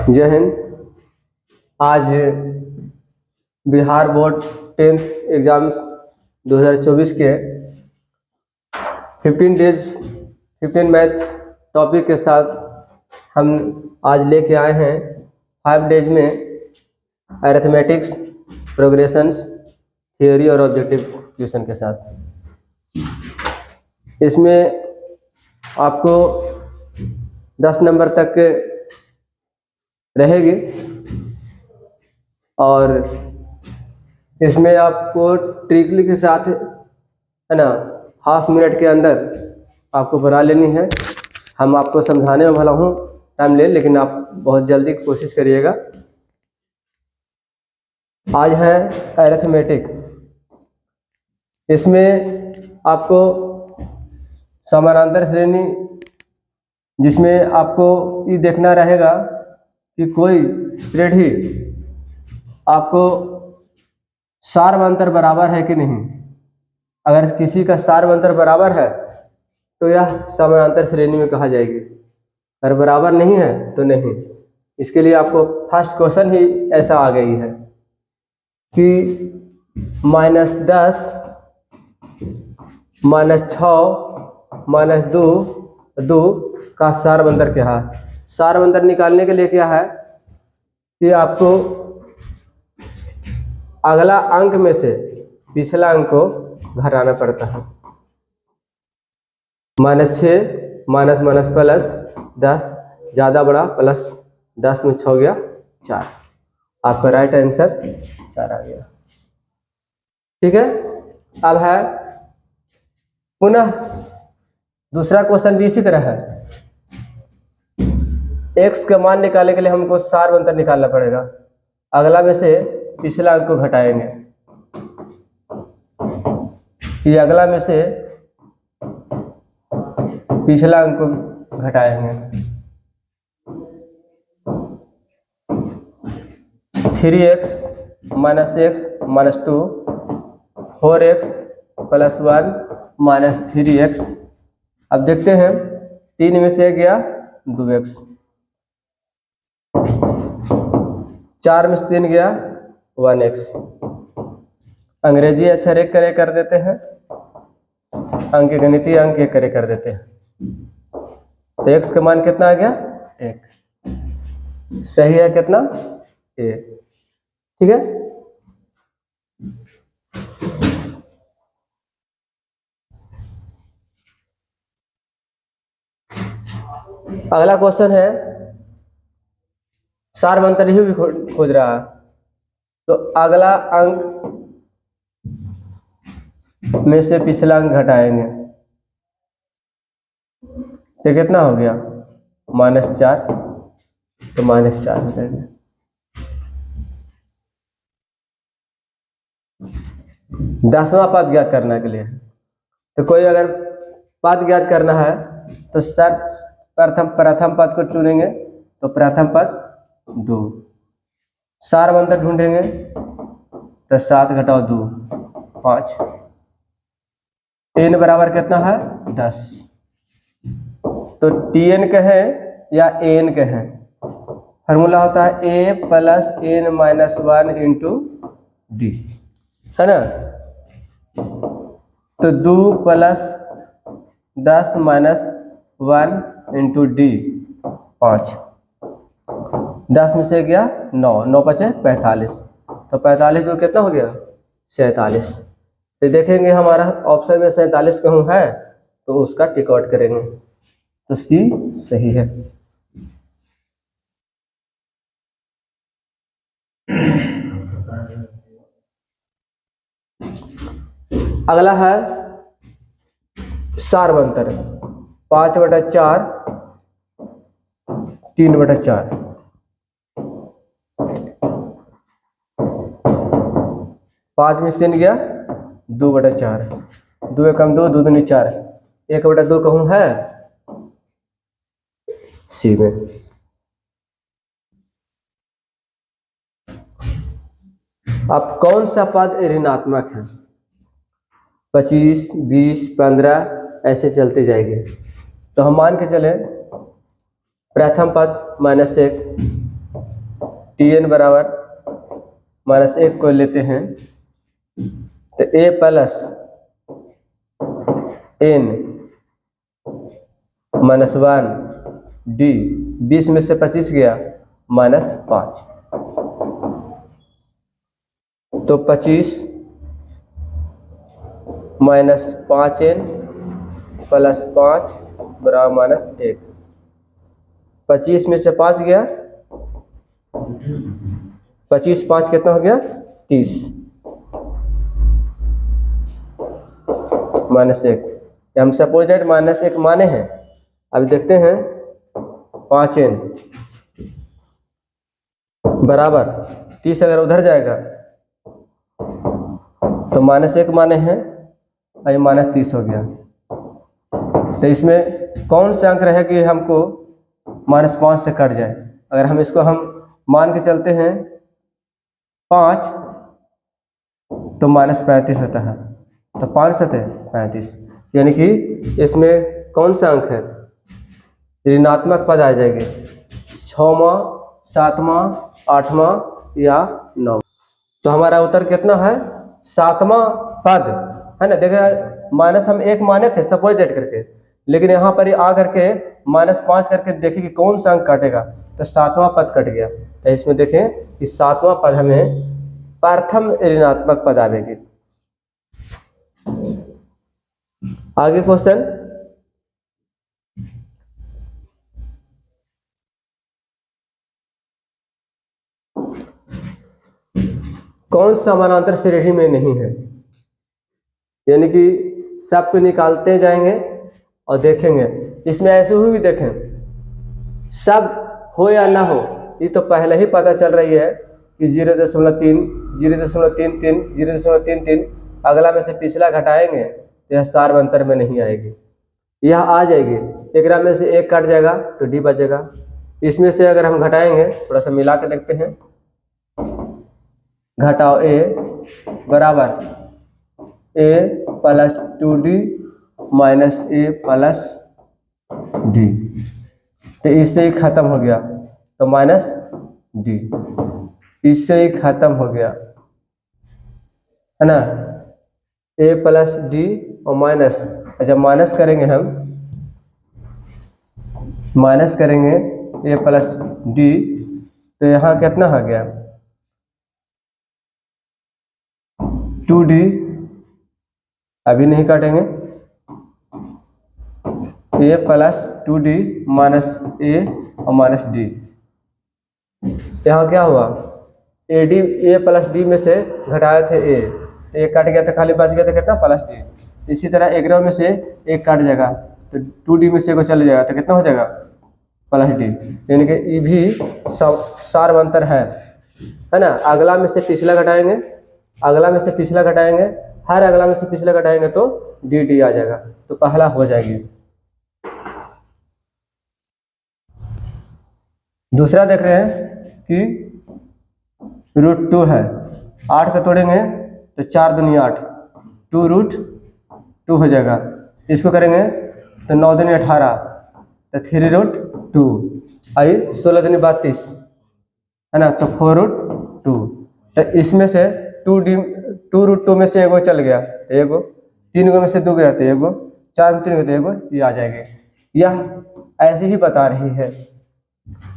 जय हिंद। आज Bihar board 10th exam 2024 के 15 मैथ्स टॉपिक के साथ हम आज लेके आए हैं 5 डेज में अरिथमेटिक्स, प्रोग्रेशंस, थियोरी और ऑब्जेक्टिव क्वेश्चन के साथ। इसमें आपको 10 नंबर तक रहेगी और इसमें आपको ट्रिकली के साथ है ना हाफ मिनट के अंदर आपको बना लेनी है। हम आपको समझाने में भला हूँ टाइम ले, लेकिन आप बहुत जल्दी कोशिश करिएगा। आज है अरिथमेटिक। इसमें आपको समानांतर श्रेणी, जिसमें आपको ये देखना रहेगा कि कोई श्रेणी आपको सार्वंतर बराबर है कि नहीं। अगर किसी का सार्वंतर बराबर है तो यह समानांतर श्रेणी में कहा जाएगी, अगर बराबर नहीं है तो नहीं। इसके लिए आपको फर्स्ट क्वेश्चन ही ऐसा आ गई है कि -10 -6 -2 का सार्वंतर क्या है। सार्वंतर निकालने के लिए क्या है कि आपको अगला अंक में से पिछला अंक को घटाना पड़ता है। -6 माइनस माइनस प्लस 10 ज़्यादा बड़ा प्लस 10 में 6 गया 4। आपका राइट आंसर 4 आ गया। ठीक है। अब है पुनः दूसरा क्वेश्चन भी इसी तरह है। x का मान निकालने के लिए हमको सार्वंतर निकालना पड़ेगा। अगला में से पिछला अंक को घटाएंगे। ये अगला में से पिछला अंक को घटाएंगे। 3x minus x minus 2, 4x plus 1 minus 3x। अब देखते हैं 3 में से गया 2x, 4 में से 3 गया 1x। अंग्रेजी अक्षर एक करे कर देते हैं, अंक गणितीय अंक एक करे कर देते हैं। तो x का मान कितना आ गया 1। सही है कितना 1। ठीक है। अगला क्वेश्चन है सार्वंतर ही खोज रहा है। तो अगला अंक में से पिछला अंक घटाएंगे तो कितना हो गया -4। तो -4 हो जाएगा। 10वां पद ज्ञात करने के लिए, तो कोई अगर पद ज्ञात करना है तो सर प्रथम पद को चुनेंगे। तो प्रथम पद 2। सार्वंतर ढूंढेंगे तो 7 घटाओ 2 5। n बराबर कितना है 10। तो tn कहें या an कहें, फार्मूला होता है a plus n minus 1 into D, है ना। तो 2 प्लस 10 माइनस 1 इंटू डी 5। 10 में से गया 9, 9 बचे 45। तो 45 तो कितना हो गया 47। तो देखेंगे हमारा ऑप्शन में 47 कहूँ है तो उसका टिक आउट करेंगे। तो सी सही है। अगला है सार्वंतर 5/4 3/4। 5 में से 3 गया 2/4। 2 एकम 2, 2 दूनी 4। 1/2 कहूँ है सी में। अब कौन सा पद ऋणात्मक है। 25 20 15 ऐसे चलते जाएंगे। तो हम मान के चले प्रथम पद -1, Tn बराबर -1 को लेते हैं तो a प्लस n -1 d, 20 में से 25 गया -5, तो 25 -5n प्लस 5 बराबर -1, 25 में से 5 गया, 25 5 कितना हो गया 30 -1, हम सपोज दैट -1 माने हैं। अब देखते हैं 5n बराबर 30 अगर उधर जाएगा तो -1 माने हैं और ये -30 हो गया। तो इसमें कौन सा अंक रहे कि हमको -5 से कट जाए? अगर हम इसको हम मान के चलते हैं 5 तो -35 होता है, तो 5 से 35, यानी कि इसमें कौन सा अंक है? ऋणात्मक पद आ जाएंगे, 6वां 7वां 8वां या 9। तो हमारा उत्तर कितना है? 7वां पद है ना। देखा माइनस हम 1 माने थे सपोज डेट करके, लेकिन यहाँ पर आ करके -5 करके देखें कि कौन सा अंक काटेगा, तो 7वां पद कट गया। तो इसमें देखें कि 7वां पद हमें प्रथम ऋणात्मक पद आवेगी। आगे क्वेश्चन, कौन समानांतर श्रेणी में नहीं है? यानी कि सब को निकालते जाएंगे और देखेंगे। इसमें ऐसे हुए भी देखें, सब हो या ना हो, ये तो पहले ही पता चल रही है कि 0.3 0.33 0.33, अगला में से पिछला घटाएंगे यह सार अंतर में नहीं आएगी, यह आ जाएगी। एक में से 1 कट जाएगा तो डी बचेगा। इसमें से अगर हम घटाएंगे, थोड़ा सा मिला के देखते हैं, घटाओ a बराबर a plus 2d minus a plus d, तो इससे ही खत्म हो गया, तो -d, इससे ही खत्म हो गया है ना। a प्लस d और माइनस, जब माइनस करेंगे हम, माइनस करेंगे a प्लस d, तो यहाँ कितना हो गया 2d, अभी नहीं काटेंगे, a plus 2d minus a और माइनस d, यहाँ क्या हुआ a प्लस d में से घटाए थे a, तो 1 कट गया तो खाली बच गया तो कितना प्लस d। इसी तरह 11 में से 1 काट जाएगा तो 2d में से 1 चले जाएगा तो कितना हो जाएगा प्लस d, यानी कि ये भी सार अंतर है ना। अगला में से पिछला घटाएंगे, अगला में से पिछला घटाएंगे, हर अगला में से पिछला घटाएंगे तो dt आ जाएगा, तो पहला हो जाएगी। दूसरा देख रहे हैं कि √2 है, 8 का तोड़ेंगे तो 4 दूनी 8, 2√2 हो जाएगा। इसको करेंगे तो 9 दूनी 18, तो 3√2, आई 16 दूनी 32 है ना, तो 4√2। तो इसमें से 2√2 में से 1 चल गया तो 1, 3 में से 2 गया तो 1, 4 में 3 गया तो 1, ये आ जाएगी। यह ऐसे ही बता रही है,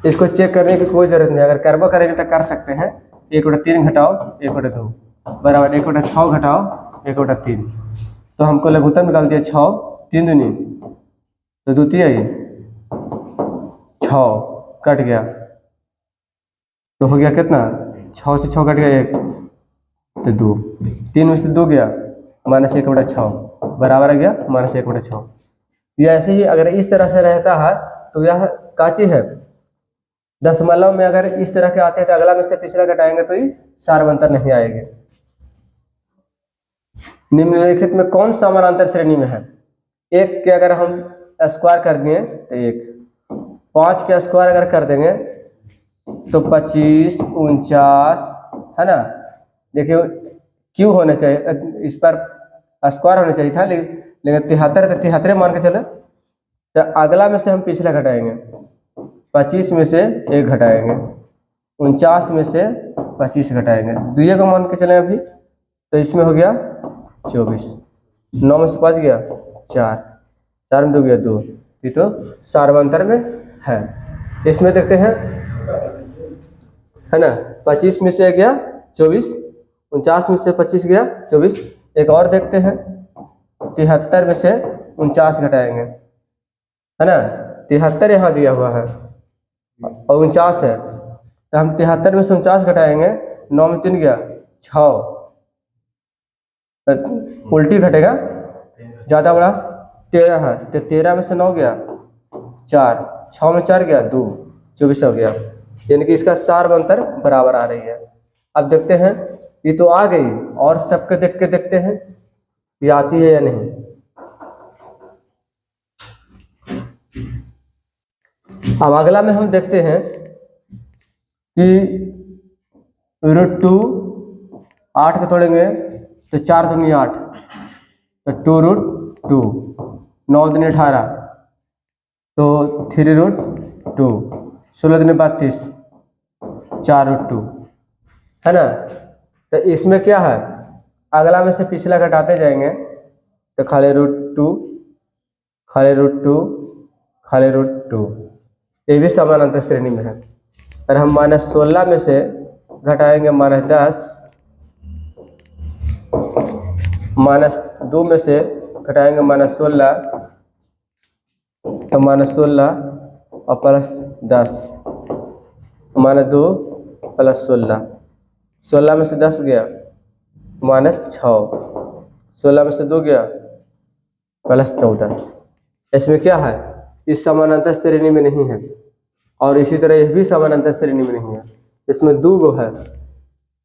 इसको चेक करने की कोई जरूरत नहीं। अगर करबो करेंगे तो कर सकते हैं। 1/3 घटाओ 1/2 बराबर 1/6 घटाओ 1/3, तो हमको लघुत्तम निकाल दिया 6, 3 दूनी तो 2 3 6 कट गया, तो हो गया कितना 6 से 6 कट गया 1 तो 2, 3 में से 2 गया -1/6 बराबर आ गया -1/6। ये ऐसे ही अगर इस तरह से रहता है तो यह काची है। दशमलव में अगर इस तरह के आते हैं तो अगला में से पिछला घटाएंगे तो ये सार अंतर नहीं आएंगे। निम्नलिखित में कौन समानांतर श्रेणी में है? 1 के अगर हम स्क्वायर कर दिए तो 1, 5 के स्क्वायर अगर कर देंगे तो 25 49 है ना। देखिए क्यों होना चाहिए, इस पर स्क्वायर होना चाहिए था, लेकिन 73 मान के चले, तो अगला में से हम पिछला घटाएंगे, 25 में से 1 घटाएंगे, 49 में से 25 घटाएंगे, दुइये का मान के चलें अभी, तो इसमें हो गया 24, 9 में से 5 गया 4, 4 में 2 गया 2, ये तो सार्वंतर में है। इसमें देखते हैं, है ना, 25 में से गया 24, 49 में से 25 गया 24। एक और देखते हैं, 73 में से 49 घटाएंगे, है ना, 73 यहाँ दिया हुआ है और 49 है, तो हम 73 में से 49 घटाएंगे, 9 में 3 गया 6, उल्टी घटेगा, ज़्यादा बड़ा 13 है, तो 13 में से 9 गया 4, 6 में 4 गया 2, 24 हो गया, यानी कि इसका सार्वंतर बराबर आ रही है। अब देखते हैं, ये तो आ गई, और सबके देख के देखते हैं ये आती है या नहीं। अब अगला में हम देखते हैं कि √2 8 को तोड़ेंगे तो 4 दूनी 8, तो 2√2, 9 दूनी 18, तो 3√2, 16 दूनी 32, 4√2, है ना। तो इसमें क्या है, अगला में से पिछला घटाते जाएंगे, तो खाली √2, खाली √2, खाली √2, ये भी समानांतर श्रेणी में है। और हम -16 में से घटाएंगे -10, -2 में से घटाएंगे -16, तो -16 और +10, -2 + 16, 16 में से 10 गया -6, 16 में से 2 गया +14। इसमें क्या है, इस समानांतर श्रेणी में नहीं है, और इसी तरह यह भी समानांतर श्रेणी में नहीं है, इसमें 2 गो है।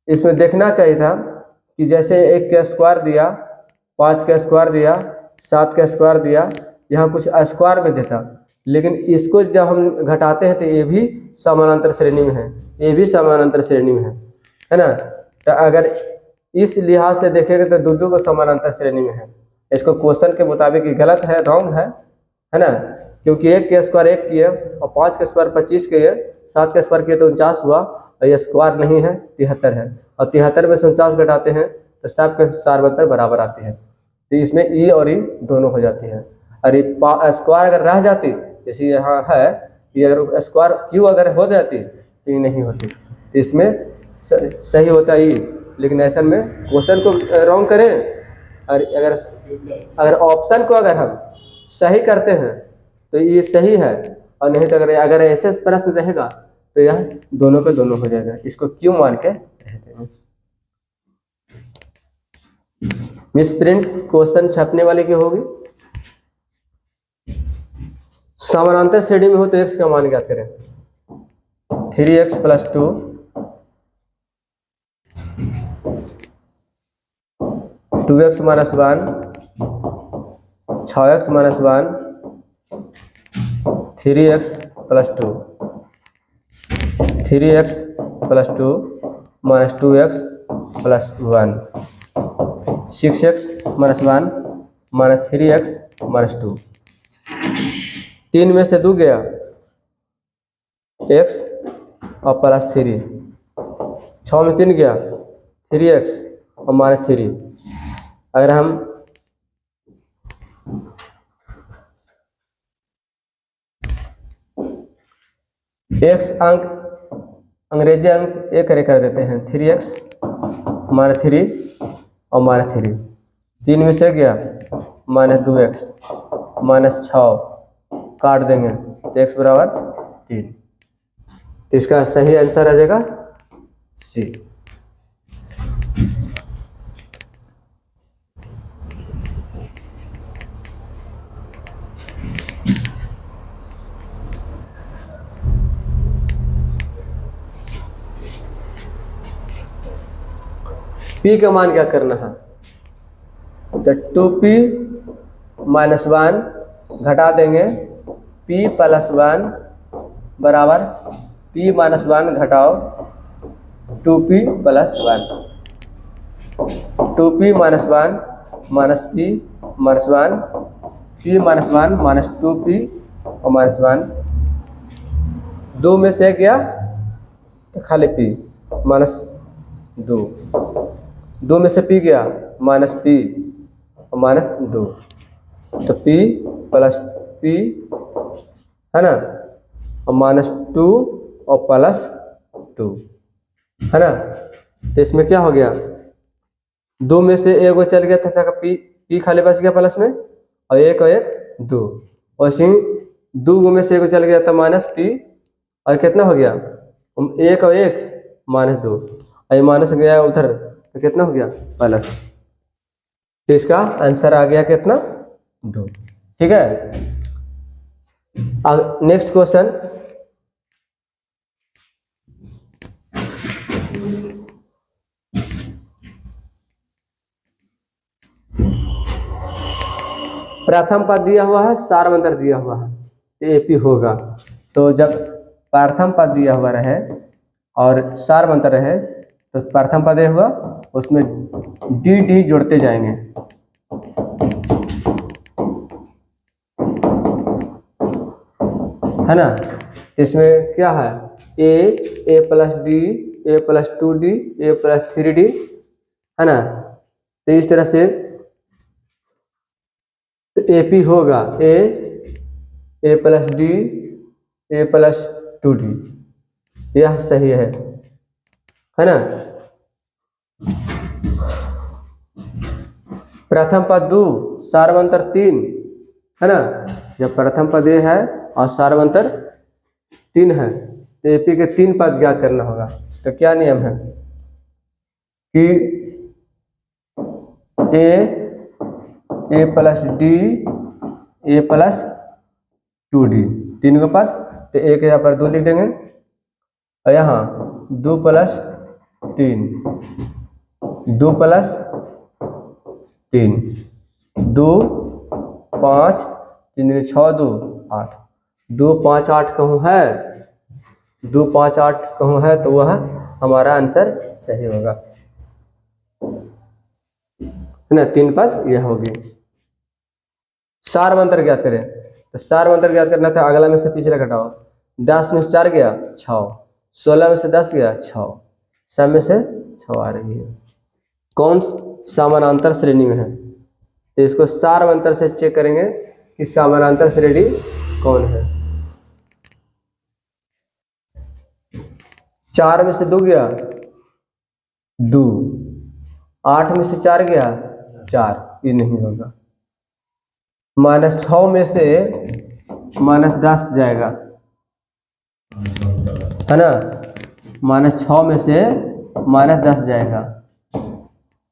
इसमें देखना चाहिए था कि जैसे 1 का स्क्वायर दिया, 5 का स्क्वायर दिया, 7 का स्क्वायर दिया, यहाँ कुछ स्क्वायर में देता, लेकिन इसको जब हम घटाते हैं तो ये भी समानांतर श्रेणी में है, ये भी समानांतर श्रेणी में है ना। तो अगर इस लिहाज से देखेंगे तो दो को समानांतर श्रेणी में है। इसको क्वेश्चन के मुताबिक गलत है, रॉन्ग है ना, क्योंकि 1 के स्क्वायर 1 किए और 5 के स्क्वायर 25 किए, 7 के स्क्वायर किए तो 49 हुआ, और ये स्क्वायर नहीं है, 73 है, और 73 में से 49 घटाते हैं तो सबके सार्वंतर बराबर आती है, तो इसमें ई और ई दोनों हो जाती है। और ये स्क्वायर अगर रह जाती, जैसे यहाँ है, ये अगर स्क्वायर क्यू अगर हो जाती तो ये नहीं होती, तो इसमें सही होता ई, लेकिन ऐसा में क्वेश्चन को रॉन्ग करें, और अगर ऑप्शन को अगर हम सही करते हैं तो ये सही है, और नहीं तो अगर ऐसे प्रश्न रहेगा तो यह दोनों के दोनों हो जाएगा। इसको क्यों मान के रहते हैं। मिसप्रिंट क्वेश्चन छपने वाले की होगी, समानांतर श्रेणी में हो तो x का मान ज्ञात करें, 3x + 2 2x - 1 6x - 1 3x + 2 3x + 2 -2x + 1 6x - 1 -3x - 2, 3 में से 2 गया x और +3, 6 में 3 गया 3x और -3। अगर हम x अंक अंग्रेजी अंक एक कर देते हैं, 3x -3 और -3, 3 में से गया -2x -6, काट देंगे तो x = 3, तो इसका सही आंसर आ जाएगा सी। P का मान ज्ञात करना है, तो 2p - 1 घटा देंगे, p + 1 बराबर p - 1 घटाओ 2p + 1, 2p - 1 -p - 1 p - 1 -2p और -1, 2 में से गया तो खाली पी -2, 2 में से पी गया माइनस पी और -2, तो p प्लस p है ना, और -2 और +2 है ना। तो इसमें क्या हो गया, 2 में से एक वो चल गया था, p खाली बच गया प्लस में, और एक 2, और इसी 2 में से एक चल गया था -p, और कितना हो गया, 1 और 1 -2, और ये माइनस गया उधर तो कितना हो गया प्लस। तो इसका आंसर आ गया कितना 2। ठीक है, अब नेक्स्ट क्वेश्चन, प्रथम पद दिया हुआ है, सारवंतर दिया हुआ है, तो एपी होगा। तो जब प्रथम पद दिया हुआ रहे और सारवंतर रहे तो प्रथम पद यह हुआ, उसमें डी डी जोड़ते जाएंगे, है ना। इसमें क्या है, ए plus D, a plus 2d, A plus 3d, है ना। तो इस तरह से एपी होगा ए plus D, a plus 2d, यह सही है ना। प्रथम पद 2, सारवंतर 3, है ना। जब प्रथम पद ये है और सारवंतर 3 है तो एपी के 3 पद ज्ञात करना होगा। तो क्या नियम है कि a plus D, a plus 2d, 3 को पद, तो एक यहाँ पर 2 लिख देंगे, और यहाँ 2 प्लस 3, 2 प्लस 3, 2 5 3 6 2 8, 2 5 8 कहूँ है, 2 5 8 कहूँ है, तो वह हमारा आंसर सही होगा, है ना। 3 पद यह होगी। सारवंतर ज्ञात करें, तो सारवंतर ज्ञात करना था, अगला में से पिछला घटाओ, 10 में से 4 गया 6, 16 में से 10 गया 6, सब में से 6 आ रही है। कौन समानांतर श्रेणी में है, तो इसको सारवंतर से चेक करेंगे कि समानांतर श्रेणी कौन है। 4 में से 2 गया 2, 8 में से 4 गया 4, ये नहीं होगा। -6 में से -10 जाएगा, है ना, -6 में से -10 जाएगा,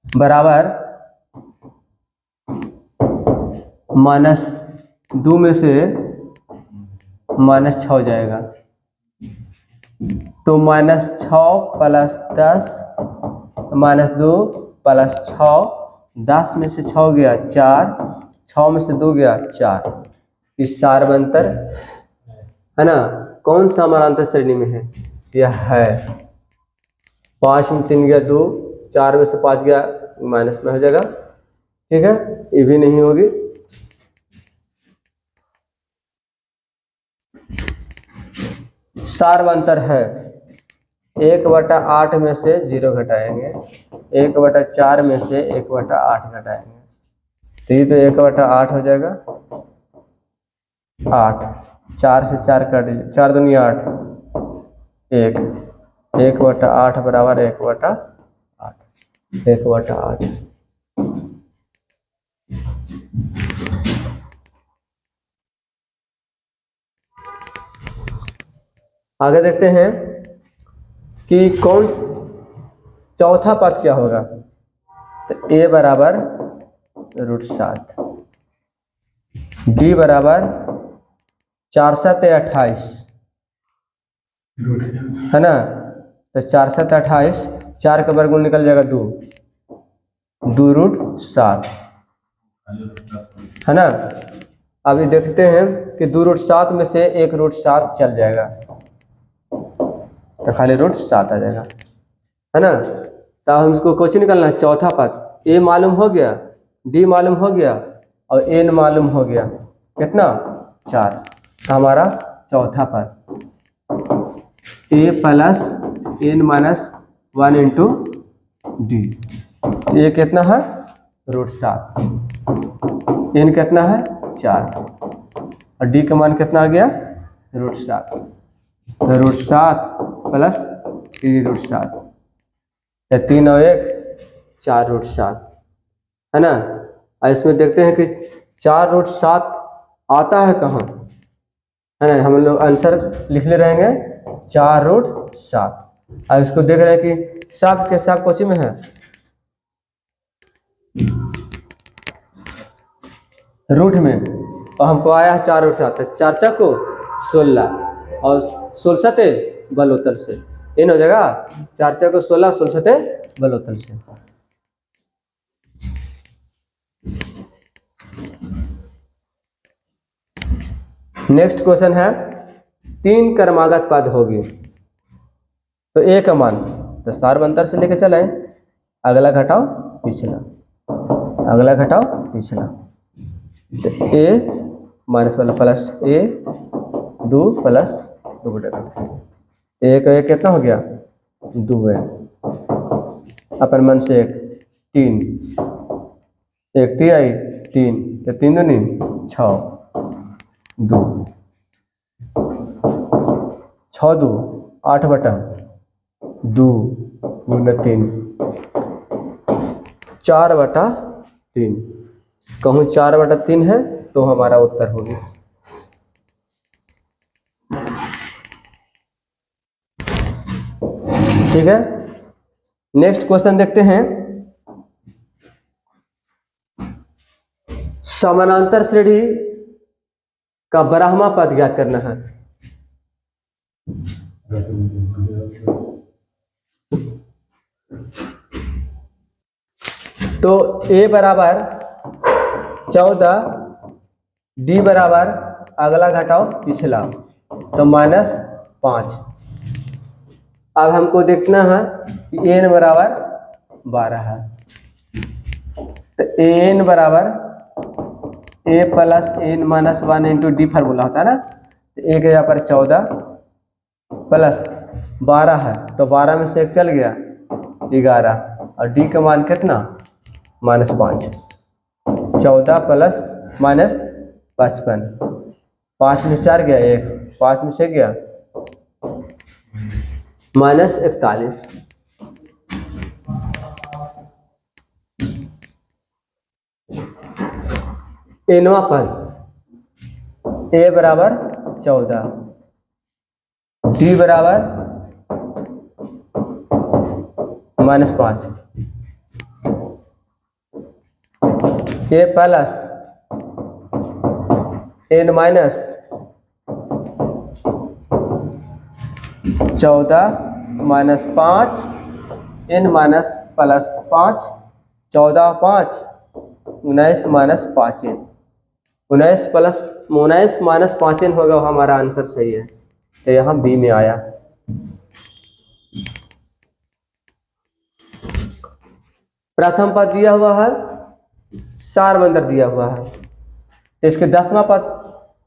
बराबर -2 में से -6 जाएगा, तो -6 प्लस 10 -2 प्लस 6, 10 में से 6 गया 4, 6 में से 2 गया 4, इस सारवंतर, है ना। कौन समानांतर श्रेणी में है, यह है। 5 में 3 गया 2, 4 में से 5 गया माइनस में हो जाएगा, ठीक है, ये भी नहीं होगी। सारवंतर है, 1/8 में से 0 घटाएंगे, 1/4 में से 1/8 घटाएंगे, तो ये तो 1/8 हो जाएगा, 8, 4 से 4 कट, 4 दूनी 8, 1/8 बराबर 1/8, 1/8। आगे देखते हैं कि कौन चौथा पद क्या होगा, तो a बराबर √7, d बराबर 4 7 28, है ना। तो 4 7 28, 4 का वर्गमूल निकल जाएगा 2, 2√7, है ना। अभी देखते हैं कि 2√7 में से 1√7 चल जाएगा, तो खाली √7 आ जाएगा, है ना। तो हम इसको क्वेश्चन निकालना है, चौथा पद, a मालूम हो गया, d मालूम हो गया, और n मालूम हो गया, कितना 4, तो हमारा चौथा पद a plus n minus 1 into d. ये कितना है √7, एन कितना है 4 और डी का मान कितना आ गया √7, तो √7 प्लस 3√7 या 3 और 1 4√7 है ना। और इसमें देखते हैं कि 4√7 आता है कहाँ, है ना। हम लोग आंसर लिख ले रहेंगे 4√7 और इसको देख रहे हैं कि सब के सब कोची में है रूट में, और हमको आया है 4√7, 4 चक्को 16 और 16 बलोतल से इन हो जाएगा 4 चक्को 16 16 बलोतल से। नेक्स्ट क्वेश्चन है 3 क्रमागत पद होगी तो ए का मान, तो सारबंतर से लेके चले, अगला घटाओ पिछला, अगला घटाओ पिछला, तो ए माइनस वाला प्लस ए 2 प्लस 2/3, ए का एक कितना हो गया 2 है, अपन मन से 3 1 3 3 तो 3 दूनी 6 2 6 2 8/2 गुना 3 4/3, कहूँ 4/3 है तो हमारा उत्तर हो गया। ठीक है, नेक्स्ट क्वेश्चन देखते हैं। समानांतर श्रेणी का ब्राह्मा पद ज्ञात करना है। तो a बराबर 14, d बराबर अगला घटाओ पिछला तो -5। अब हमको देखना है कि n बराबर 12 है, तो an बराबर a plus n minus 1 into D formula होता है ना। तो एक यहाँ पर 14 प्लस 12 है, तो 12 में से एक चल गया 11 और डी का मान कितना -5, 14 प्लस -55, 5 में 4 गया 1, 5 में से गया -41। एनवा पद ए बराबर 14, डी बराबर -5, a plus n minus 14 -5 n minus plus 5, 14 5 19 minus 5 n, 19 plus 19 minus 5 n होगा, हमारा आंसर सही है, तो यहाँ बी में आया। प्रथम पद दिया हुआ है, सारबंदर दिया हुआ है, तो इसके 10वां पद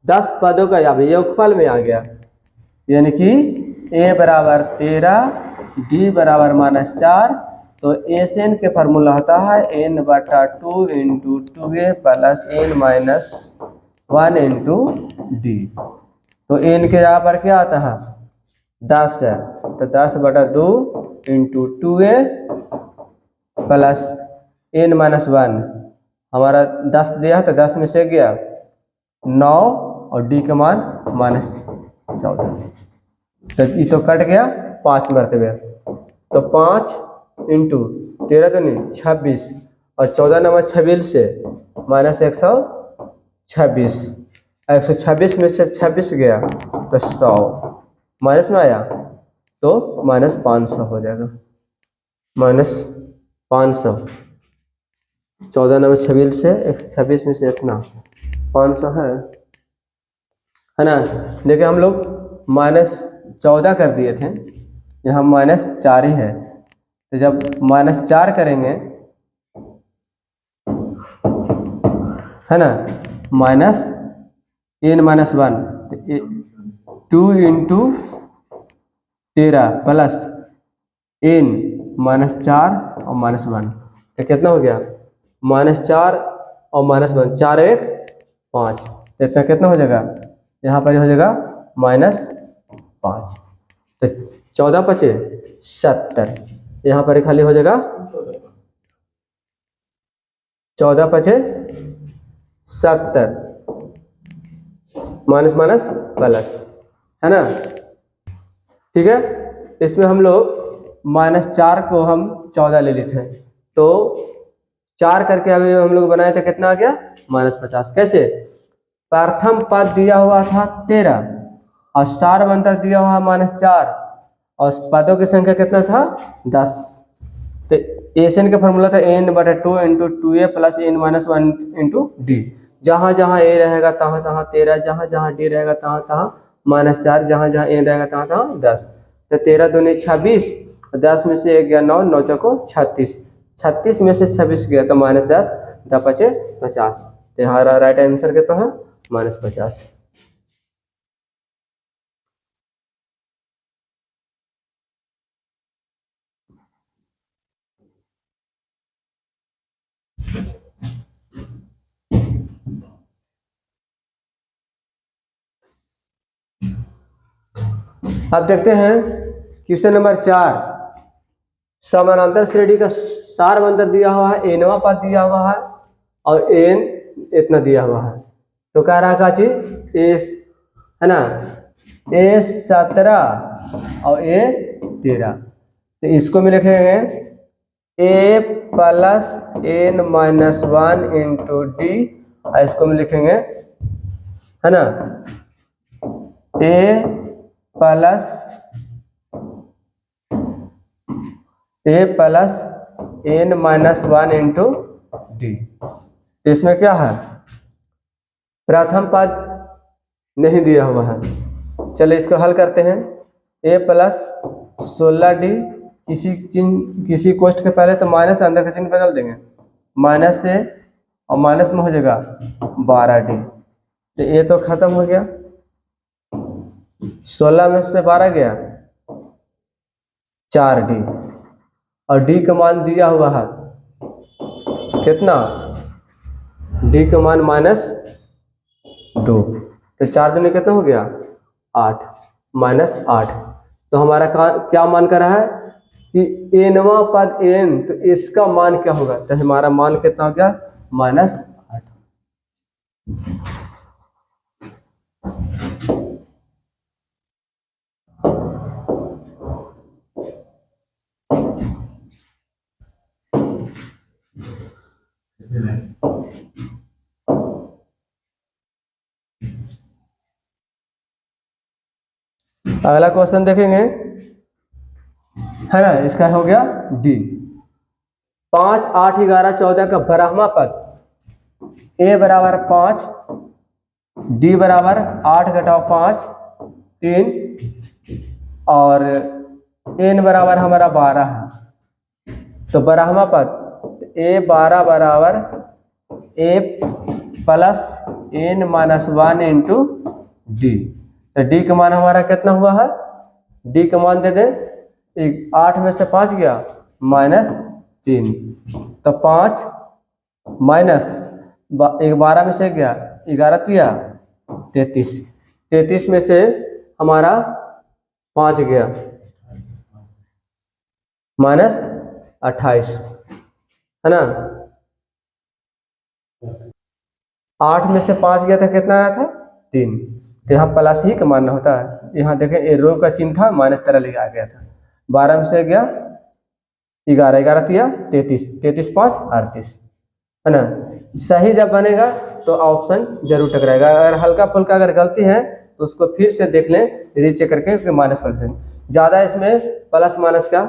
10 पदों का योगफल में आ गया, यानी कि a बराबर 13 d बराबर -4, तो एस एन के फार्मूला होता है n/2 into 2a plus n minus 1 into D. तो n के यहाँ पर क्या आता है 10 है, तो 10/2 into 2a plus n minus 1, हमारा 10 दिया तो 10 में से गया 9 और डी का मान -14, तो ये तो कट गया 5 मरतबे, तो 5 इंटू 13 तो नहीं 26 और 14 नंबर 26 से -126, 126 में से 26 गया तो 100 माइनस में आया तो -500 हो जाएगा, -500, 14 नंबर 26 से 126 में से इतना 500 है ना। देखिए हम लोग -14 कर दिए थे, यहाँ -4 ही है, तो जब -4 करेंगे है ना, n minus 1 2 into 13 plus n -4 और -1, तो कितना हो गया -4 और -1, 4 1 5, तो इतना कितना हो जाएगा, यहाँ पर हो जाएगा -5, तो 14 पचे 70, यहाँ पर खाली हो जाएगा 14 पचे 70, माइनस माइनस प्लस, है ना। ठीक है, इसमें हम लोग -4 को हम 14 ले लेते हैं, तो 4 करके अभी हम लोग बनाए थे, कितना आ गया -50। कैसे, प्रथम पद दिया हुआ था 13 और सारवंतर दिया हुआ -4 और पदों की संख्या कितना था 10, तो एशन का फॉर्मूला था n/2 × 2a + n-1 × d। जहाँ जहाँ a रहेगा तहाँ तहाँ 13, जहाँ जहाँ d रहेगा तहाँ तहाँ -4, जहाँ जहाँ n रहेगा तहाँ तहाँ 10, तो 13 दूनी 26, 10 में से 1 गया 9, 9 चौको 36, 36 में से 26 गया तो -10, 10 पचे 50, तो यहाँ राइट आंसर कितना है -50। अब देखते हैं क्वेश्चन नंबर 4, समानांतर श्रेणी का सारवंतर दिया हुआ है, एनवा पद दिया हुआ है और एन इतना दिया हुआ है, तो कह रहा का चीज एस, है ना, ए 17 और ए 13, तो इसको में लिखेंगे ए प्लस n-1 × d, और इसको में लिखेंगे, है ना, ए प्लस n-1 × d। तो इसमें क्या है, प्रथम पद नहीं दिया हुआ है, चलिए इसको हल करते हैं। a + 16d, किसी कोष्ठ के पहले तो माइनस अंदर का चिन्ह बदल देंगे, माइनस से और माइनस में हो जाएगा 12d, तो ये तो खत्म हो गया, 16 में से 12 गया 4d, और d का मान दिया हुआ है कितना, d का मान -2, तो 4 दूनी कितना हो गया 8, -8, तो हमारा क्या मान कर रहा है कि एनवा पद n, तो इसका मान क्या होगा, तो हमारा मान कितना हो गया -8। अगला क्वेश्चन देखेंगे, है ना, इसका हो गया डी, 5 8 11 14 का ब्रह्मा पद a बराबर 5, d बराबर 8 घटाओ 5 3, और n बराबर हमारा 12 है, तो ब्रह्मा पद a 12 बराबर a प्लस n-1 × d, तो d का मान हमारा कितना हुआ है, d का मान दे दे, 8 में से 5 गया -3, तो 5 माइनस 12 में से गया 11 तिया 33, 33 में से हमारा 5 गया -28, है ना, 8 में से 5 गया था कितना आया था 3, तो यहाँ प्लस ही का मानना होता है, यहाँ देखें ये रो का चिन्ह था माइनस तरह लेके आ गया था, 12 में से गया 11, 11 तिया 33, 33 5 38, है ना। सही जब बनेगा तो ऑप्शन जरूर टकराएगा, अगर हल्का फुल्का अगर गलती है तो उसको फिर से देख लें, रीचेक करके -% ज़्यादा इसमें प्लस माइनस का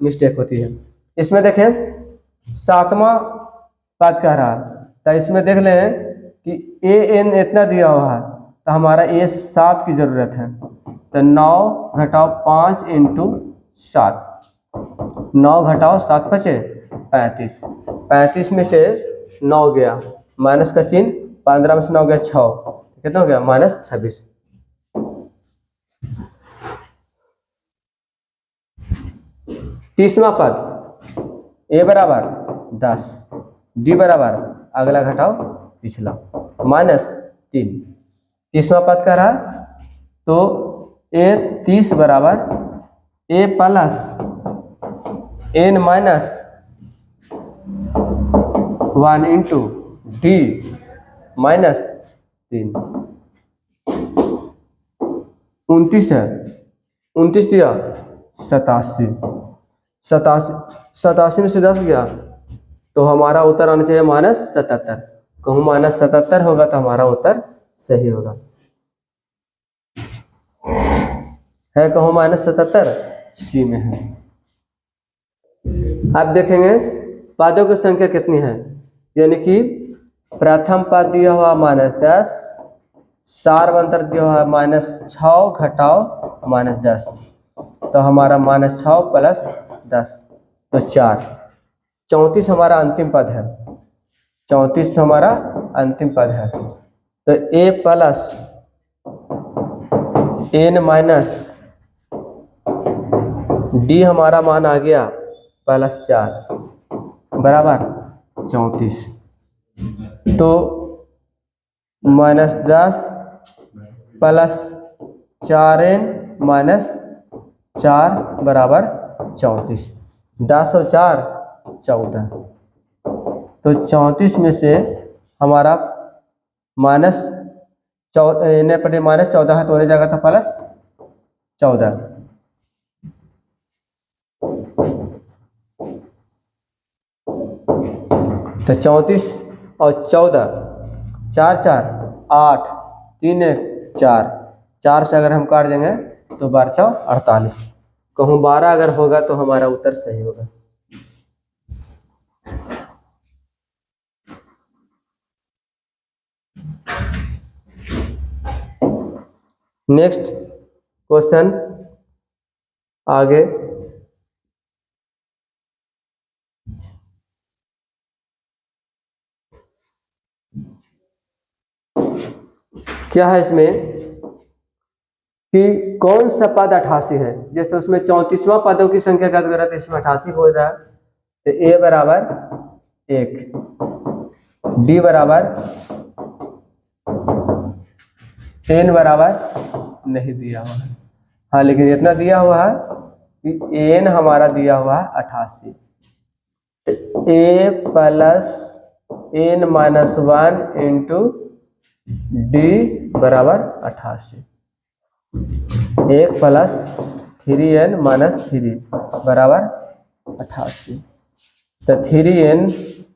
मिस्टेक होती है। इसमें देखें 7वां पद कह रहा, तो इसमें देख लें कि an इतना दिया हुआ है, तो हमारा a 7 की ज़रूरत है, तो 9 घटाओ 5 × 7, 9 घटाओ 7 पचे 35, 35 में से 9 गया माइनस का चिन्ह, 15 में से 9 गया 6, कितना हो गया -26। 30वां पद ए बराबर 10, डी बराबर अगला घटाओ पिछला -3। 30वां पद का रहा तो ए 30 बराबर a plus n minus 1 into d -3। 29 है, 29 दिया 87, 87 में से 10 गया तो हमारा उत्तर आना चाहिए -77। कहूँ -77 होगा तो हमारा उत्तर सही होगा। है कहूँ -77 सी में है। आप देखेंगे पदों की संख्या कितनी है, यानी कि प्रथम पद दिया हुआ -10, सार्वंतर दिया हुआ -6 घटाओ -10, तो हमारा -6 प्लस 10 तो 4। 34 हमारा अंतिम पद है, 34 हमारा अंतिम पद है। तो a plus n minus D हमारा मान आ गया +4 बराबर 34। तो -10 प्लस 4n -4 बराबर 34। 10 और 4 14। तो 34 में से हमारा -14 है तो होने जाएगा था +14। तो 34 और 14, 4 4 8, 3 1 4, 4 से अगर हम काट देंगे तो 12 4 48। कहूँ 12 अगर होगा तो हमारा उत्तर सही होगा। नेक्स्ट क्वेश्चन आगे। क्या है इसमें कि कौन सा पद 88 है। जैसे उसमें 34वां पदों की संख्या ज्ञात कर रहा था, इसमें 88 हो रहा है। तो ए बराबर 1, डी बराबर n बराबर नहीं दिया हुआ है, हाँ लेकिन इतना दिया हुआ है कि n हमारा दिया हुआ है 88। A plus n minus 1 into d बराबर 88। 1 प्लस 3n माइनस 3 बराबर 88। तो 3n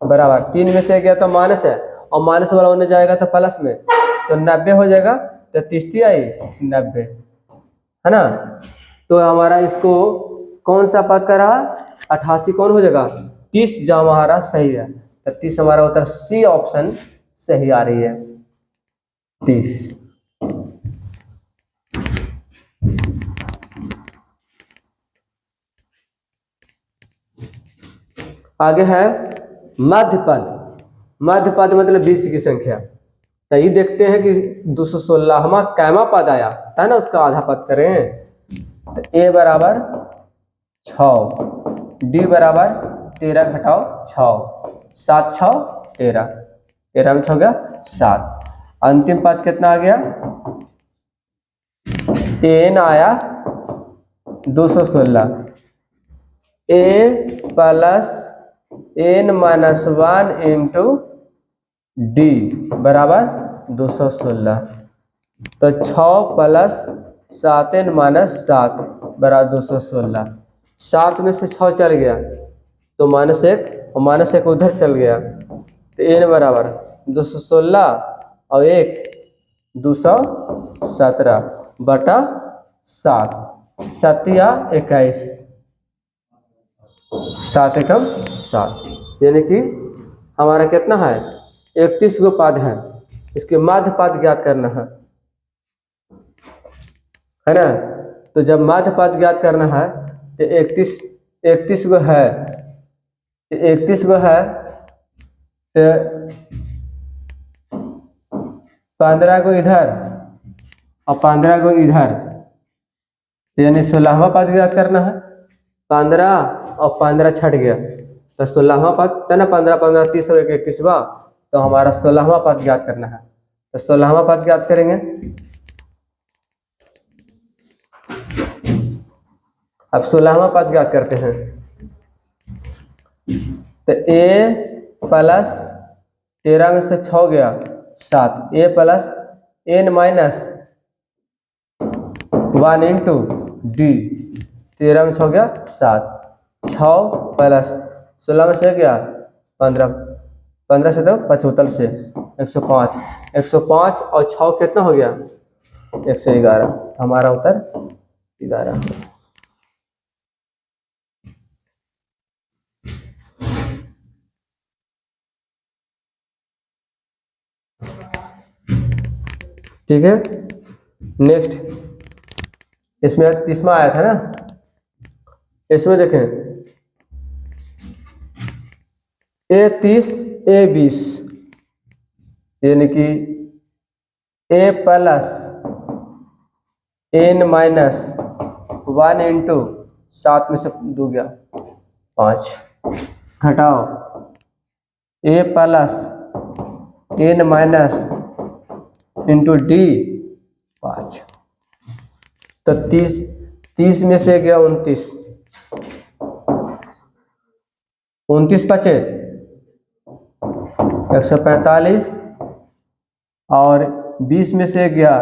बराबर 3 में से गया तो माइनस है और माइनस वाला होने जाएगा तो प्लस में, तो 90 हो जाएगा। तो 30 आई 90 है ना। तो हमारा इसको कौन सा पद का रहा 88 कौन हो जाएगा 30, जहाँ हमारा सही है। तो 30 हमारा उत्तर सी ऑप्शन सही आ रही है 30। आगे है मध्य पद। मध्य पद मतलब 20 की संख्या। तो ये देखते हैं कि 216वां कैमा पद आया था ना, उसका आधा पद करें। तो ए बराबर 6, डी बराबर 13 घटाओ 6, 7 6 13, 13 में 6 गया 7। अंतिम पद कितना आ गया एन आया 216। A plus n minus 1 into d बराबर 216। तो 6 प्लस 7n माइनस 7 बराबर 216। 7 में से 6 चल गया तो -1 और -1 उधर चल गया। तो n बराबर 216 और 1 217 बटा 7, 7 या 21, 7 एकम 7, यानी कि हमारा कितना है 31 गो पद है। इसके मध्य पद ज्ञात करना है ना। तो जब मध्य पद ज्ञात करना है तो 31 गो है, तो 31 गो है तो 15 गो इधर और 15 गो इधर, यानी 16वां पद ज्ञात करना है। 15 और 15 छट गया तो 16वां पद था ना, 15 15 30 और 31वां, तो हमारा 16वां पद ज्ञात करना है। तो 16वां पद ज्ञात करेंगे। अब 16वां पद ज्ञात करते हैं। तो a प्लस 13 में से 6 गया 7, a plus n minus 1 into D, 13 में 6 गया 7, 6 प्लस 16 में से गया 15, 15 से तो 75 से 105, 105 और 6 कितना हो गया 111, हमारा उत्तर 11। ठीक है, नेक्स्ट इसमें 30वां आया था ना, इसमें देखें A30 A20 यानी कि a plus n minus 1 into 7 में से 2 गया 5, घटाओ a plus n minus into D 5, तो 30 में से गया 29, 29 बचे 145 और 20 में से गया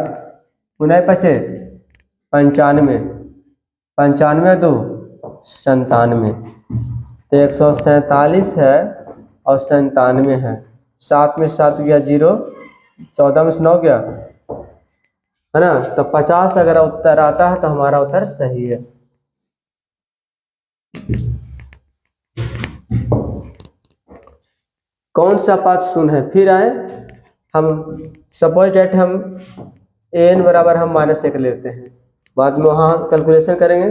19 बचे 95, 95 2 97, तो 147 है और 97 है, 7 में 7 गया 0, 14 में से 9 गया है ना, तो 50 अगर उत्तर आता है तो हमारा उत्तर सही है। कौन सा पद शून्य है, फिर आए हम सपोज डेट हम n बराबर हम -1 लेते हैं, बाद में वहाँ कैलकुलेशन करेंगे,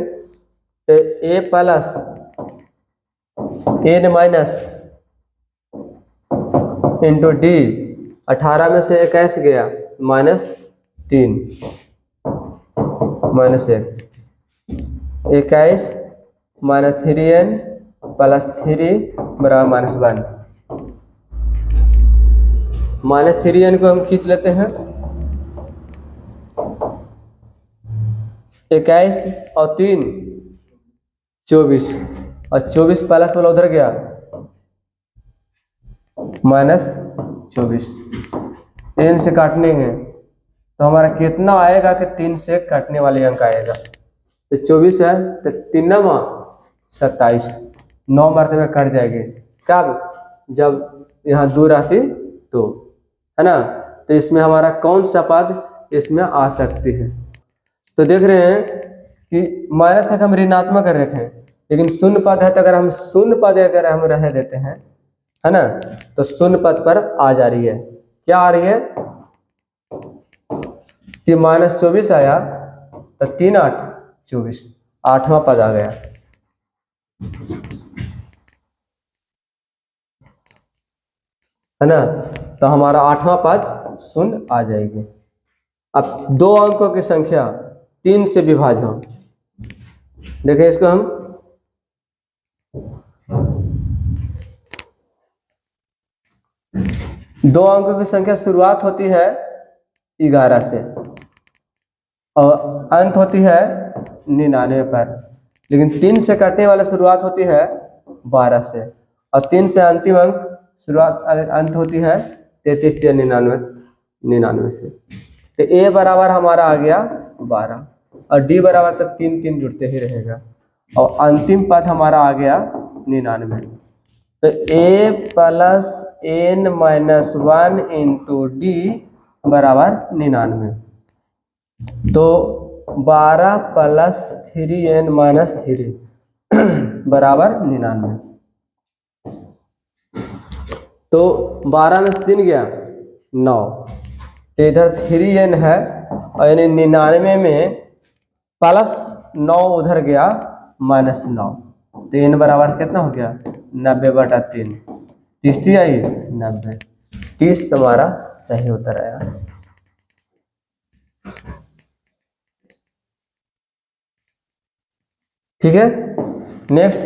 तो a plus n minus into D, 18 में से 21 गया -3 -1, 21 माइनस 3n प्लस 3 बराबर -1, -3n को हम खींच लेते हैं, 21 और 3 24, और 24 प्लस वाला उधर गया -24, 3 से काटने हैं तो हमारा कितना आएगा कि 3 से काटने वाले अंक आएगा, तो 24 है तो 3 27, 9 मरतबे कट जाएगी, कब जब यहाँ 2 रहती तो, है ना, तो इसमें हमारा कौन सा पद इसमें आ सकती है, तो देख रहे हैं कि -1 हम ऋणात्मक कर रखे हैं, लेकिन शून्य पद है तो अगर हम शून्य पद अगर हम रह देते हैं, है ना, तो शून्य पद पर आ जा रही है, क्या आ रही है कि -24 आया तो 3 8 24, 8वां पद आ गया, है ना, तो हमारा 8वां पद शून्य आ जाएगी। अब 2 अंकों की संख्या 3 से विभाजन, देखिए इसको हम दो अंकों की संख्या शुरुआत होती है 11 से और अंत होती है 99 पर, लेकिन 3 से कटने वाला शुरुआत होती है 12 से, और 3 से अंतिम अंक शुरुआत अंत होती है 33 या 99 से, तो a बराबर हमारा आ गया 12 और d बराबर तक 3 3 जुड़ते ही रहेगा, और अंतिम पद हमारा आ गया 99, तो a plus n minus 1 into d बराबर 99, तो 12 प्लस 3n माइनस 3 बराबर 99, तो 12 में से 3 गया 9, तो इधर 3n है और यानी 99 में प्लस 9 उधर गया -9, तो n बराबर कितना हो गया 90/3, 30 आई 90, 30 हमारा सही उत्तर आया। ठीक है, नेक्स्ट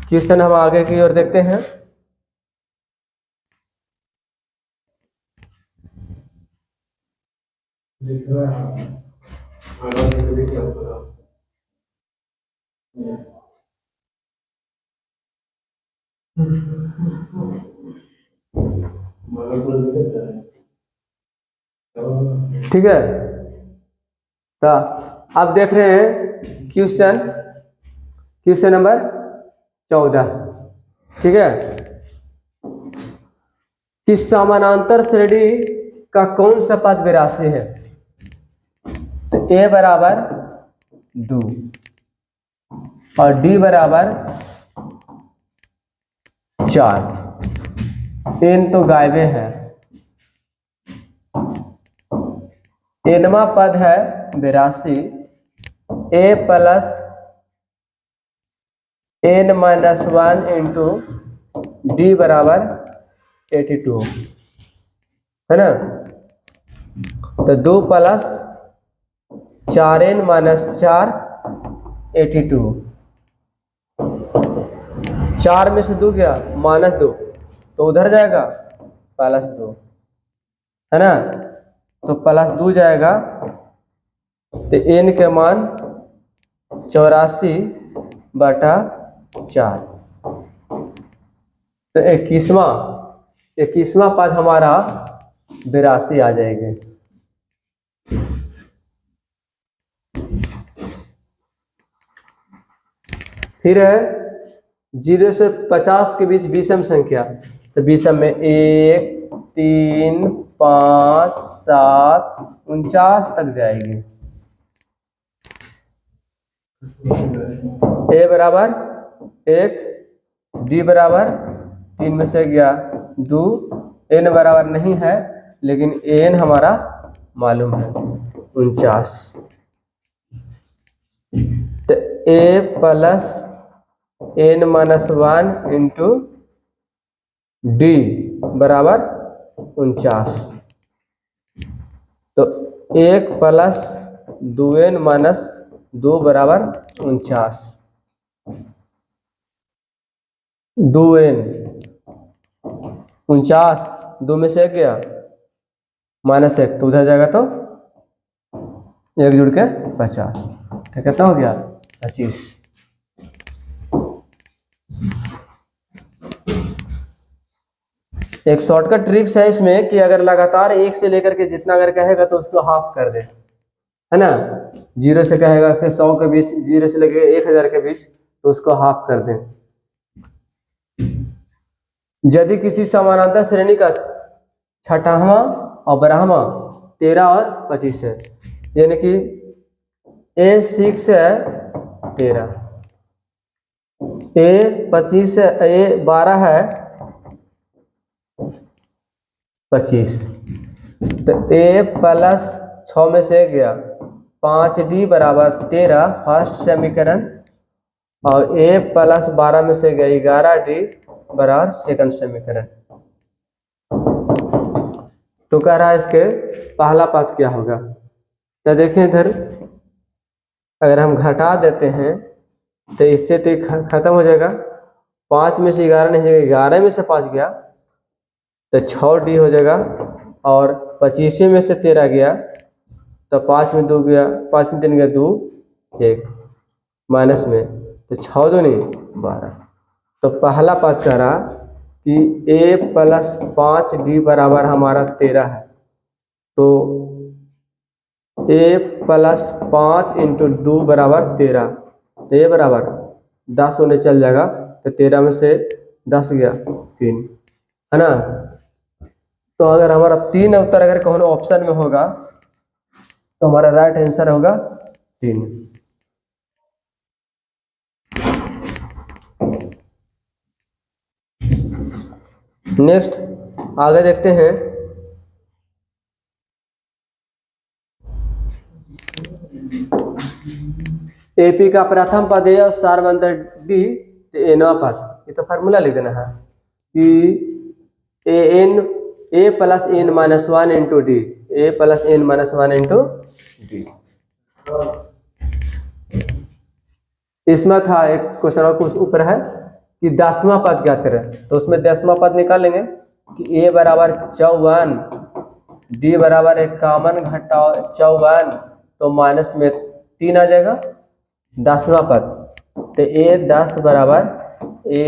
क्वेश्चन हम आगे की ओर देखते हैं। ठीक है, तो आप देख रहे हैं क्वेश्चन नंबर 14। ठीक है, कि समानांतर श्रेणी का कौन सा पद विराशी है? तो ए बराबर 2 और डी बराबर 4। एन तो गायबे है। एनवा पद है 82। A plus n minus 1 into d बराबर 82 है ना। तो 2 प्लस 4n माइनस 4 82। 4 में से 2 गया -2 तो उधर जाएगा +2 है ना। तो +2 जाएगा तो n के मान 84/4। तो 21वां पद हमारा 82 आ जाएगी। फिर है 0 से 50 के बीच विषम संख्या। तो विषम में 1 3 5 7 49 तक जाएगी। ए बराबर 1, डी बराबर 3 में से गया 2, एन बराबर नहीं है लेकिन एन हमारा मालूम है 49। तो a plus n minus 1 into d बराबर 49। तो 1 प्लस 2n माइनस 2 बराबर 49। 2n 49, 2 में से 1 गया -1 तो उधर जाएगा तो 1 जुड़ के 50। तो कितना हो गया 25। एक शॉर्टकट ट्रिक्स है इसमें कि अगर लगातार 1 से लेकर के जितना अगर कहेगा तो उसको हाफ कर दे, है ना। 0 से कहेगा फिर 100 के बीच, 0 से लेकर 1000 के बीच तो उसको हाफ कर दें। यदि किसी समानांतर श्रेणी का छठावां और 12वां 13 और 25 है, यानी कि A6 है 13, A25 है, A12 है 25। तो A प्लस 6 में से गया 5D बराबर 13 फर्स्ट समीकरण, और A प्लस 12 में से गया 11D बराबर सेकंड समीकरण। तो कह रहा है इसके पहला पद क्या होगा। तो देखें इधर अगर हम घटा देते हैं तो इससे तो खत्म हो जाएगा। 5 में से 11 नहीं जाएगा, 11 में से 5 गया तो 6D हो जाएगा, और 25 में से 13 गया तो 5 में 2 गया, 5 में 3 गया 2 1 माइनस में, तो 6 2 नहीं 12। तो पहला पद कह रहा कि A प्लस 5D बराबर हमारा 13 है। तो A प्लस 5 इंटू 2 बराबर 13, तो A बराबर 10 होने चल जाएगा। तो 13 में से 10 गया 3, है ना। तो अगर हमारा 3 उत्तर अगर कौन ऑप्शन में होगा तो हमारा राइट आंसर होगा 3। नेक्स्ट आगे देखते हैं। एपी का प्रथम पद ए और सारवंतर डी, तो एनवा पद, ये तो फार्मूला लिख देना है कि a plus n minus 1 into d, a plus n minus 1 into d. इसमें था एक क्वेश्चन और कुछ ऊपर है कि 10वां पद ज्ञात करें, तो उसमें 10वां पद निकालेंगे कि a बराबर 54, d बराबर एक कॉमन घटाओ 54, तो माइनस में 3 आ जाएगा 10वां पद। तो a 10 बराबर a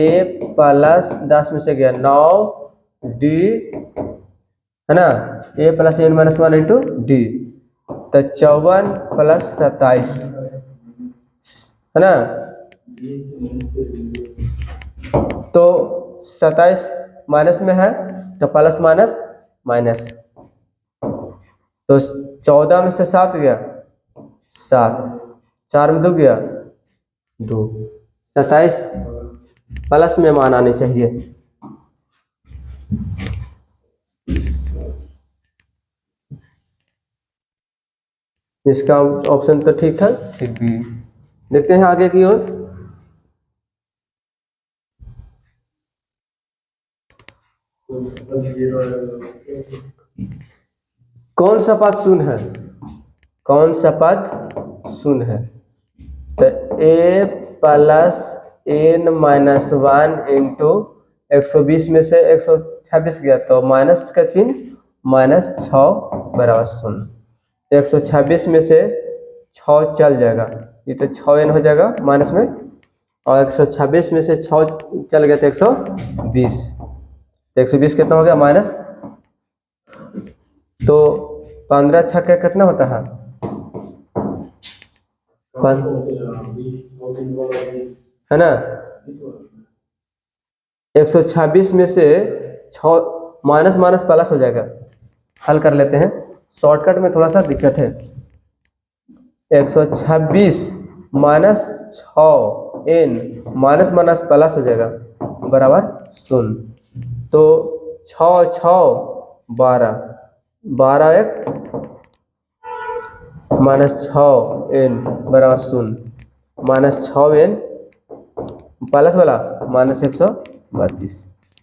प्लस 10 में से गया 9 d है ना, a plus n minus 1 into D, तो 54 प्लस 27 है ना, तो 27 माइनस में है तो प्लस माइनस माइनस, तो 14 में से 7 गया 7, 4 में 2 गया 2, 27 प्लस में मान आनी चाहिए। इसका ऑप्शन तो ठीक था, ठीक भी। देखते हैं आगे की ओर। कौन सा पद शून्य है, कौन सा पद शून्य है, तो a plus n minus 1 into 120 में से 126 गया तो माइनस का चिन्ह, माइनस 6 बराबर 0। 126 में से 6 चल जाएगा, ये तो 6n हो जाएगा माइनस में, और 126 में से 6 चल गया तो 120, तो 120 कितना हो गया माइनस, तो 15 छक्के कितना होता है, है ना, 126 में से 6 माइनस माइनस प्लस हो जाएगा। हल कर लेते हैं, शॉर्टकट में थोड़ा सा दिक्कत है। 126 minus 6n minus minus plus हो जाएगा बराबर 0, तो 6 6 12, 12 1 माइनस 6n बराबर 0, माइनस 6n प्लस वाला माइनस 132,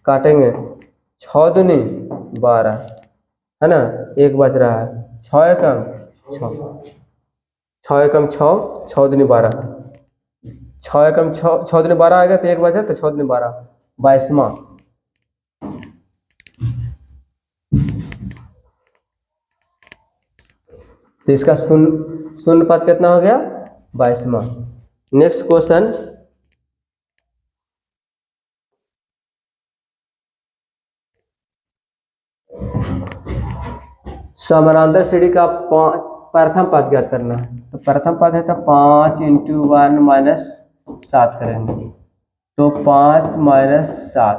काटेंगे 6 दूनी 12 है ना, एक बच रहा है, 6 एकम 6, 6 एकम 6, 6 दूनी 12, 6 एकम 6, 6 दूनी 12 आएगा तो एक बचा, तो 6 दूनी 12 22वां, तो इसका शून्य पद कितना हो गया 22वां। नेक्स्ट क्वेश्चन, समानांतर श्रेणी का प्रथम पद ज्ञात करना है, तो प्रथम पद है तो 5 इंटू 1 माइनस 7 करेंगे, तो 5 माइनस 7,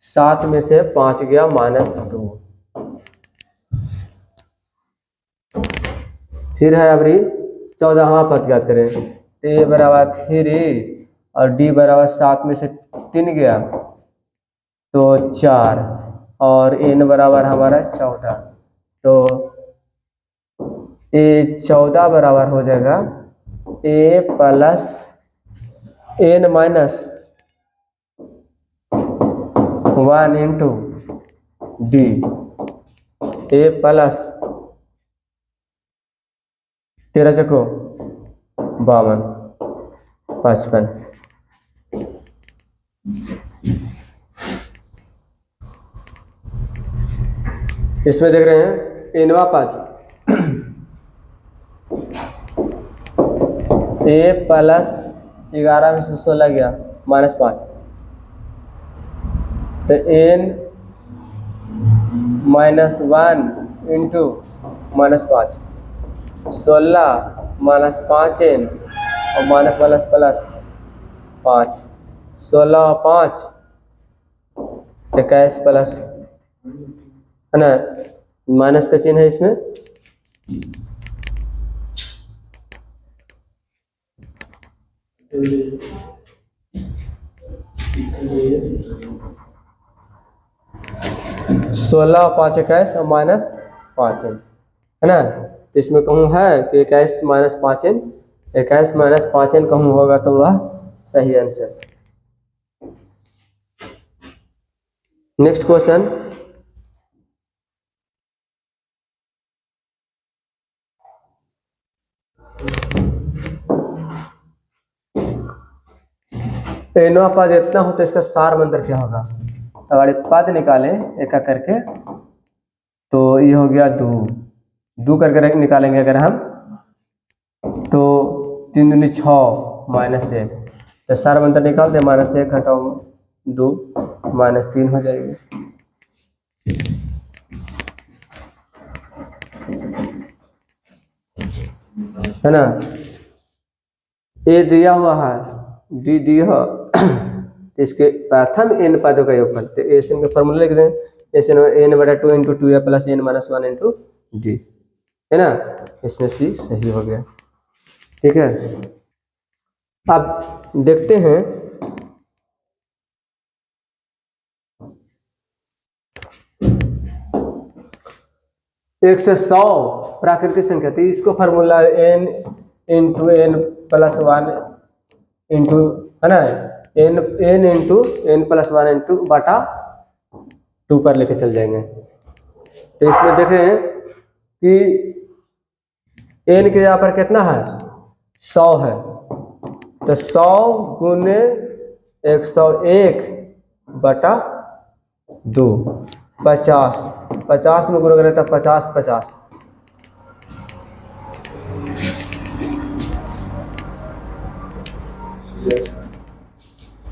7 में से 5 गया माइनस 2, फिर है अभी 14वां पद ज्ञात करें, तो a बराबर 3 और d बराबर 7 में से 3 गया तो 4, और n बराबर हमारा 14, तो a 14 बराबर हो जाएगा a plus n minus 1 into D, a plus 13 चको 52 55, इसमें देख रहे हैं nवां पद a प्लस 11 में से 16 गया माइनस 5, तो n minus 1 into minus 5, 16 minus 5n और माइनस माइनस प्लस 5, 16 और 5 21 प्लस है ना, माइनस का चिन्ह है इसमें, सोलह और 5 21 और माइनस 5n है ना, इसमें कहूँ है कि 21 माइनस 5n, 21 माइनस 5n कहूँ होगा तो वह सही आंसर। नेक्स्ट क्वेश्चन, एनवा पद इतना हो तो इसका सार मंत्र क्या होगा? तो अगर पद निकालें एक एक करके तो ये हो गया दो करके निकालेंगे अगर हम तो 3 दूनी 6 -1 तो सार मंत्र निकाल दे -1 घटाओ 2 -3 हो जाएगी। है ना? ए दिया हुआ है डी दिया इसके प्रथम एन पदों का योगफल तो एन का फॉर्मूला लिख दें N n/2 × 2a + n - 1 × d है ना? इसमें सी सही हो गया। ठीक है, अब देखते हैं एक से 100 प्राकृतिक संख्या थी, इसको फार्मूला n × n + 1 इंटू है ना n × n + 1 × 2 पर लेके चल जाएंगे। तो इसमें देखें कि n के यहाँ पर कितना है 100 है तो 100 गुने 101/2 50 में गुणा करें तो 50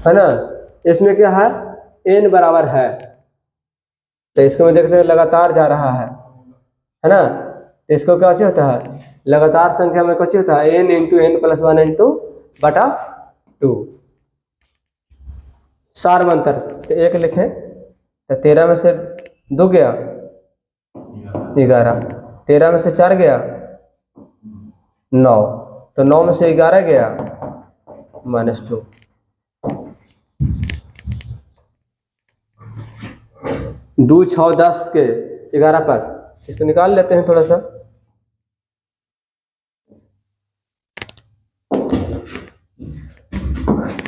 है ना? इसमें क्या है n बराबर है तो इसको में देखते हैं लगातार जा रहा है ना? तो इसको क्या होता है लगातार संख्या में क्या होता है n × n + 1 × 2 सार मंत्र तो 1 लिखें तो 13 में से 2 गया 11 13 में से 4 गया 9 तो 9 में से 11 गया -2 2 6 10 के 11 पर इसको निकाल लेते हैं थोड़ा सा।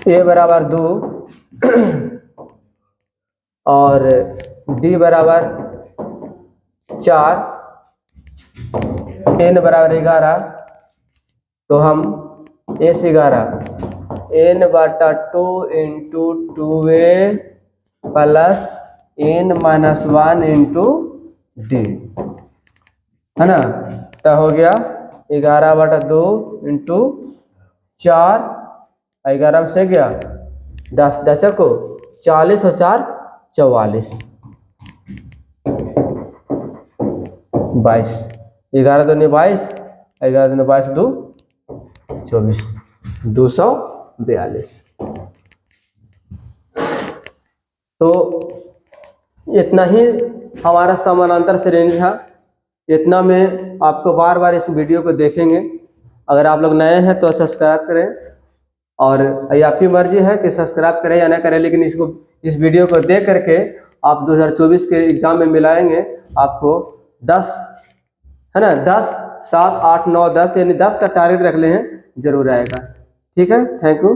a बराबर 2 और d बराबर 4 n बराबर 11 तो हम S11 n/2 × 2a + n - 1 × d है ना? तो हो गया 11/2 × 4 11 में से गया 10 10 को 40 और 4 44 22 11 दूनी 22 11 दूनी 22 2 24 242। तो इतना ही हमारा समानांतर श्रेणी था। इतना में आपको बार बार इस वीडियो को देखेंगे। अगर आप लोग नए हैं तो सब्सक्राइब करें और ये आपकी मर्जी है कि सब्सक्राइब करें या ना करें, लेकिन इस वीडियो को देख करके आप 2024 के एग्जाम में मिलाएंगे आपको 10 है ना 10 7 8 9 10 यानी 10 का टारगेट रख ले हैं जरूर आएगा। ठीक है, थैंक यू।